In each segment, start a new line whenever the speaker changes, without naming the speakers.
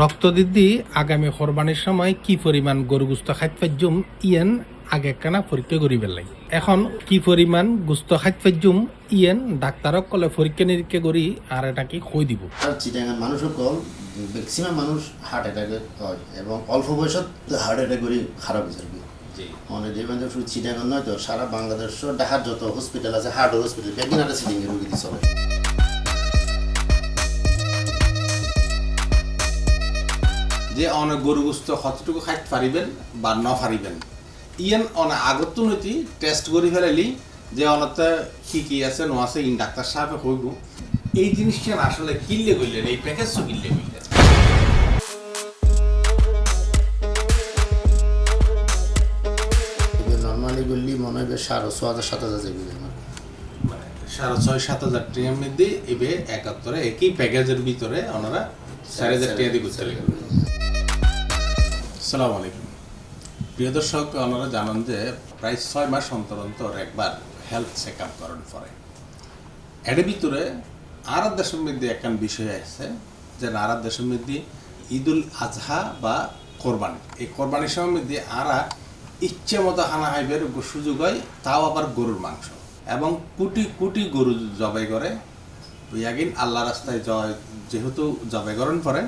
রক্তদিদি আগামী কোরবানির সময় কি পরিমাণ গরু গুস্ত খাইতে পারজুম ইয়েন আগে কানা পরীক্ষা করি পেলাই। এখন কি পরিমাণ গুস্ত খাইতে পারজুম ইয়েন ডাক্তারক কলে পরীক্ষা নিরীক্ষা করি আর এটা কি কই দিব।
চিটাগাং মানুষ সকল ম্যাক্সিমাম মানুষ হার্ট অ্যাটাকে হয় এবং অল্প বয়সত হার্ট অ্যাটাক করে খারাপ হয়ে যাবে। মানে যে মানে শুধু চিটাগাং নয় তো সারা বাংলাদেশ ঢাকার যত হসপিটাল আছে হার্ট হসপিটাল একদিন একটা সিটিংয়ে রুগী দিয়ে চলে।
যে অনেক গরু গুস্ত কতটুকু খাইতে পারিবেন বা ন পারিবেন ইয়েন অনেক আগত নৈতি টেস্ট করে ফেলালি যে অনতে কি আছে ন আছে ইন ডাক্তার সাহেব হইব এই জিনিসটা আসলে কিনলে গইলেন এই প্যাকেজ তো কিনলে গইলেন।
নর্মালি বললি মনে হয় 6,500-7,000 যাবে আমার
6,500-7,000 টাকার মধ্যে এবে 71 একই প্যাকেজের ভিতরে ওনারা 4,000 টাকা দিয়ে করতে লাগবে। আসসালামু আলাইকুম প্রিয় দর্শক, আপনারা জানেন যে প্রায় 6 মাস অন্তর অন্তর একবার হেলথ চেক আপ করেন পরে এর ভিতরে আর দেশের মধ্যে একখান বিষয় আছে যে আর দেশের মধ্যে ঈদুল আজহা বা কোরবানি, এই কোরবানির সময় মধ্যে আরা ইচ্ছে মতো খানা খাইবের সুযোগ হয়, তাও আবার গরুর মাংস এবং কোটি কোটি গরু জবাই করে বিয়াগিন আল্লাহ রাস্তায় যেহেতু জবাই করেন পরে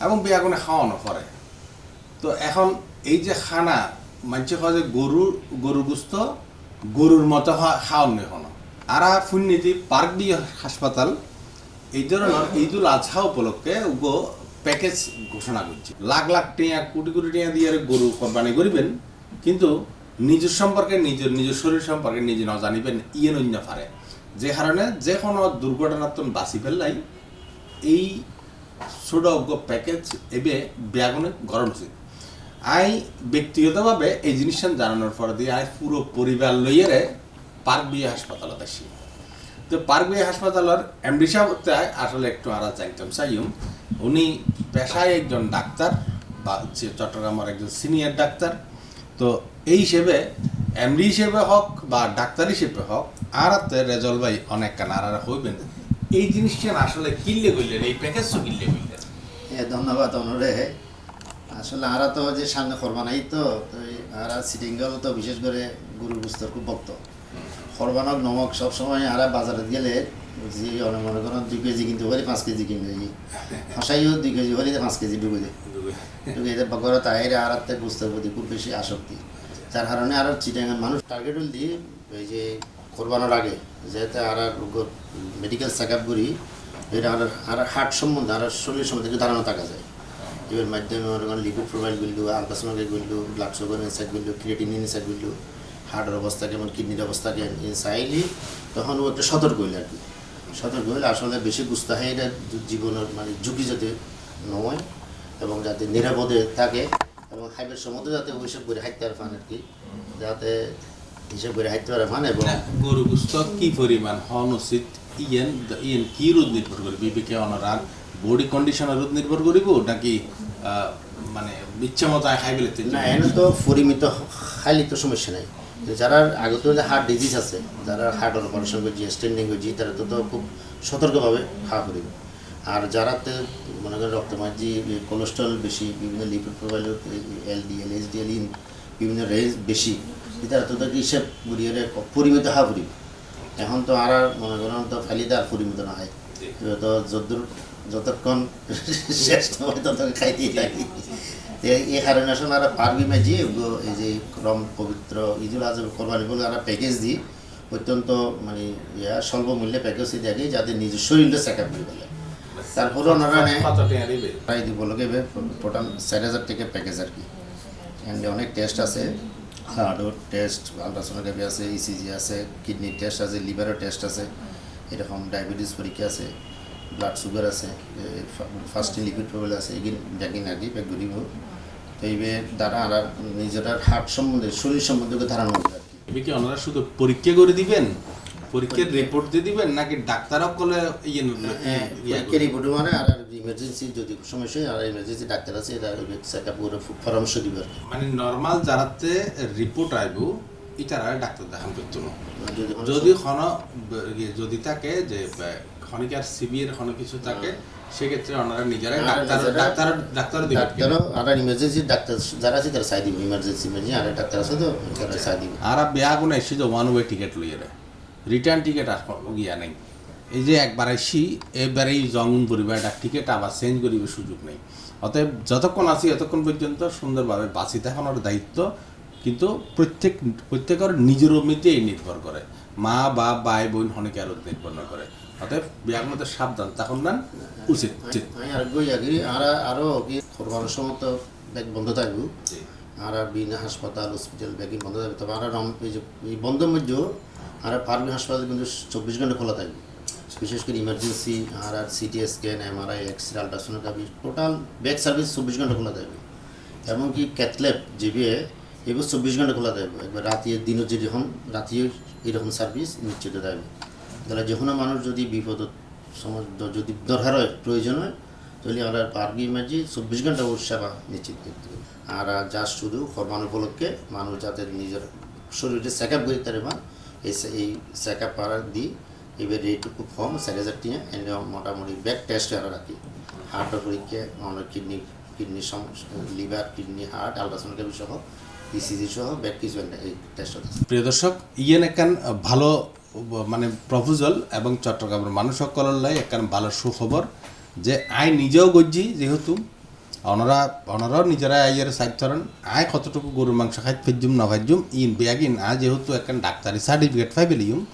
এবং বিয়াগুনে খাওয়ানো পরে। তো এখন এই যে খানা মানছে হয় যে গরু গুস্ত গরুর মতো খাওয়ানো হন আরা ফুন্নীতি পার্ক বি হাসপাতাল এই ধরনের ঈদুল আজহা উপলক্ষে উগো প্যাকেজ ঘোষণা করছে। লাখ লাখ টিয়া কোটি কোটি টিয়া দিয়ে গরু কোরবানি করিবেন, কিন্তু নিজের সম্পর্কে নিজের শরীর সম্পর্কে নিজে না জানিবেন ইয়েন অন্য পারে, যে কারণে যে কোনো দুর্ঘটনার বাঁচি ফেললাই এই ছোট প্যাকেজ এবে ব্যাগুনে গরম উচিত। আই ব্যক্তিগতভাবে এই জিনিসটা জানানোর পর দিয়ে আই পুরো পরিবার লইয়েরে পার্ক বিয়ে হাসপাতালত আসি। তো পার্ক বিয়ে হাসপাতালের এমডি সাহেব আসলে একটু আরা চাইতাম চাইম, উনি পেশায় একজন ডাক্তার বা চট্টগ্রামের একজন সিনিয়র ডাক্তার। তো এই হিসেবে এমডি হিসেবে হোক বা ডাক্তার হিসেবে হোক আর রেজল ভাই অনেক কানারা হইবেন এই জিনিসটা আসলে কিনলে গইলেন এই প্যাকেজ তো কিনলে গইলেন।
ধন্যবাদ অনুরে। আসলে আরা তো যে সামনে কোরবানি তো আরা সিটিংগল তো বিশেষ করে গরুর গুস্তর খুব ভক্ত। কোরবানক নমক সবসময় আরা বাজারে গেলে যে অনেক মনে করেন 2 কেজি কিনতে পারি 5 কেজি কিনবে হাসাইও 2 কেজি হলে 5 কেজি ঢুকে যায় বগর তাইরে আরাতে গুস্তের প্রতি খুব বেশি আসক্তি, যার কারণে আরো চিটাগাং মানুষ টার্গেট হল দিয়ে এই যে কোরবানোর আগে যেতে আর মেডিকেল চেক আপ করি এটা আর হার্ট সম্বন্ধে আর শরীর সম্বন্ধে ধারণা থাকা যায়। এর মাধ্যমে মনে করেন লিপিড প্রোফাইল করলো, আলট্রাসাউন্ড করলো, ব্লাড সুগার ইনসাইড করলো, ক্রিয়েটিনিন ইনসাইড করলো, হার্টের অবস্থা কেমন, কিডনির অবস্থা কেমন চাইলি তখন ও একটা সতর্ক হইলে আর কি। সতর্ক হইলে আসলে বেশি গুস্তা হয় এটা জীবনের মানে ঝুঁকি যাতে নয় এবং যাতে নিরাপদে থাকে এবং খাইবের সময় যাতে ওইসব করে হাইতে পারে ফান আর কি, যাতে হিসেব করে হাইতে পারে ফান। এবং
গরু গুস্ত কি পরিমাণ হন উচিত ইয়েন কি রোদ নির্ভর করবে বিবেকে অনার বডি কন্ডিশনের রোদ নির্ভর করিব নাকি মানে ইচ্ছা মতো খাই ফেলে
না? এনে তো পরিমিত খাইলে তো সমস্যা নাই। যারা আগে তো হার্ট ডিজিজ আছে, যারা হার্টের অপারেশন করছি স্টেন্ডিং করছি তারা তো খুব সতর্কভাবে খাওয়া করিব। আর যারাতে মনে করেন রক্তমার্জি কোলেস্ট্রল বেশি, বিভিন্ন লিপিড প্রোফাইল এলডিএল এইচডিএল বিভিন্ন রেঞ্জ বেশি, তারা তো হিসেব করিয়ে পরিমিত খাওয়া করিব। এখন তো আর মনে করেন তো ফাইলিতে আর পরিমিত না হয়, তো যতক্ষণ শেষ হয় ততক্ষণ খাইতেই থাকি। এই কারণে আসলে আর পারবি মাঝি এই যে ক্রম পবিত্র ঈদুল আজহা কোরবানি বলে আর প্যাকেজ দিই অত্যন্ত মানে স্বল্প মূল্যে প্যাকেজ দেখি যাতে নিজের শরীরটা চেক আপ করে ফেলে। তারপরে ওনারা প্রায় দিবলকে টোটাল 4,000 টাকা প্যাকেজ আর কি। এখানে অনেক টেস্ট আছে, হার্টের টেস্ট, আলট্রাসোনোগ্রাফি আছে, ইসিজি আছে, কিডনির টেস্ট আছে, লিভারের টেস্ট আছে, এরকম ডায়াবেটিস পরীক্ষা আছে, ব্লাড সুগার আছে, ফার্স্ট লিপিড প্রোফাইল আছে, এগিন ব্যাগিন আর কি ব্যাগ ঘুরিব। তো এইবার দ্বারা আর নিজের হার্ট সম্বন্ধে শরীর সম্বন্ধে ধারণা হবে আর কি।
কি ওনারা শুধু পরীক্ষা করে দিবেন, পরীক্ষার রিপোর্ট দিয়ে দিবেন নাকি ডাক্তারও বলে
পরীক্ষার রিপোর্ট মানে আর ইমার্জেন্সি যদি সমস্যা হয় আর ইমার্জেন্সি ডাক্তার আছে এরা চেক আপ করে পরামর্শ দিবে আর কি।
মানে নর্মাল যারাতে রিপোর্ট আইব এটারা ডাক্তার দেখান করতো না, যদি যদি থাকে যে অনেকে আর সিবিএর অনেক কিছু থাকে, সেক্ষেত্রে ওনারা নিজেরাই
আর
ডাক্তার
নিজেরা-
ডাক্তার ডাক্তার দিবেন
ডাক্তারও আর ইমার্জেন্সি ডাক্তার যারা আছে তারা চাই দিব, ইমার্জেন্সি মানে আর ডাক্তার আছে তো তারা চাই দিব।
আর বিয়া কোনো এসে যে ওয়ান ওয়ে টিকিট লইয়ে রে, রিটার্ন টিকিট আর গিয়া নেই। এই যে একবার আইসি এবারেই জঙ্গন করিবে, একটা টিকিট আবার চেঞ্জ করিবে সুযোগ নেই। অতএব যতক্ষণ আছি ততক্ষণ পর্যন্ত সুন্দরভাবে বাঁচি থাকানোর দায়িত্ব কিন্তু প্রত্যেকের নিজের মধ্যেই নির্ভর করে, মা বাপ ভাই বোন অনেকে আরও নির্ভর না করে। অতএব বিয়ার মধ্যে সাবধান তখন না উচিত উচিত।
আমি আর গই আগে আরও কি করবার সময় তো ব্যাগ বন্ধ থাকবো, আর বিনা হাসপাতাল হসপিটাল ব্যাগই বন্ধ থাকবে। তবে আর এই বন্ধের মধ্যেও আর পারবি হাসপাতাল কিন্তু 24 ঘন্টা খোলা থাকবে, বিশেষ করে ইমার্জেন্সি আর CT scan, MRI, X ray, ultrasonography total bag service 24 ঘন্টা খোলা থাকবে। এমনকি ক্যাথল্যাব জিবিএ এবার 24 ঘন্টা খোলা থাকবে। একবার রাতের দিনও যেরকম রাতেও এরকম সার্ভিস নিশ্চিত থাকবে। তাহলে যখন মানুষ যদি বিপদ সময় যদি দরকার হয় প্রয়োজন হয় তাহলে আমরা পারবি ইমার্জি 24 ঘন্টা ওর সেবা নিশ্চিত করতে হবে। আর যা শুধু কোরবান উপলক্ষে মানুষ যাতে নিজের শরীরে চেক আপ করতে পারে, এই চেক আপ করার দিই এবার রেট খুব কম 4,000 টাকা। এনে মোটামুটি ব্যাক টেস্ট আরও রাখি, হার্টের পরীক্ষা, অনেক কিডনি সমস্যা, লিভার, কিডনি, হার্ট, আলট্রাসোনোগ্রাফি সহ, ইসিজি সহ ব্যাক কিছু এই টেস্ট হচ্ছে।
প্রিয় দর্শক, ইয়েন একখান ভালো মানে প্রপোজাল এবং চট্টগ্রামের মানুষ সকলের লাই একখান ভালো সুখবর যে আই নিজেও গজ্জি, যেহেতু ওনারাও নিজেরা আইয়ের সাইড করেন, আয় কতটুকু গরুর মাংস খাই ফেজুম না ফেজুম ইন বেয়াগিন যেহেতু একখান ডাক্তারি সার্টিফিকেট ফাইবেলিউম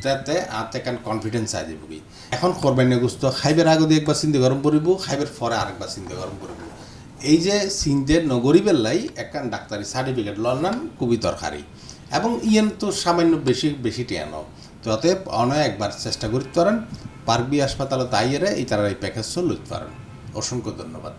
তাতে আত একখান কনফিডেন্স আই যাব কি। এখন কোরবানি গোস্ত খাইবের আগে দিয়ে একবার চিন্তা গরম করিব, খাইবের পরে আরেকবার চিন্তা গরম করিব। এই যে চিন্তের নগরীবের লাই একখান ডাক্তারি সার্টিফিকেট লনান খুবই দরকারি এবং ইয়েন তো সামান্য বেশি টিয়ানো। তো অতএব অনেক একবার চেষ্টা করতে পারেন, পারবি হাসপাতালে তাইয়েরা এই তারা এই প্যাকেজ লইতে পারেন। অসংখ্য ধন্যবাদ।